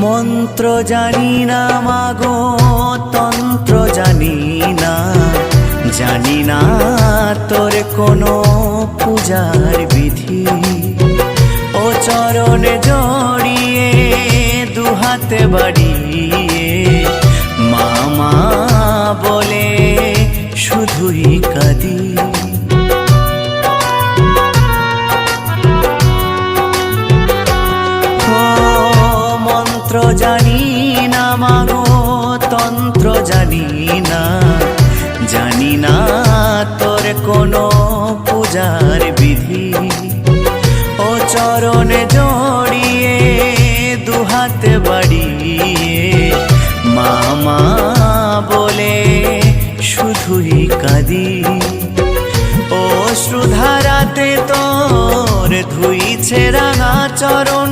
মন্ত্র জানি না মাগো, তন্ত্র জানি না, জানি না তোর কোনো পূজার বিধি। ও চরণে জড়িয়ে দুহাতে বাড়িয়ে মামা বলে শুধুই কাঁদি। মন্ত্র জানি না মাগো, তন্ত্র জানি না, জানি না তোর কোনো পূজার বিধি। ও চরণে জড়িয়ে দুহাতে বাড়িয়ে মামা বলে শুধুই কাঁদি। অশ্রুধারাতে তোর ধুইছে রাঙা চরণ,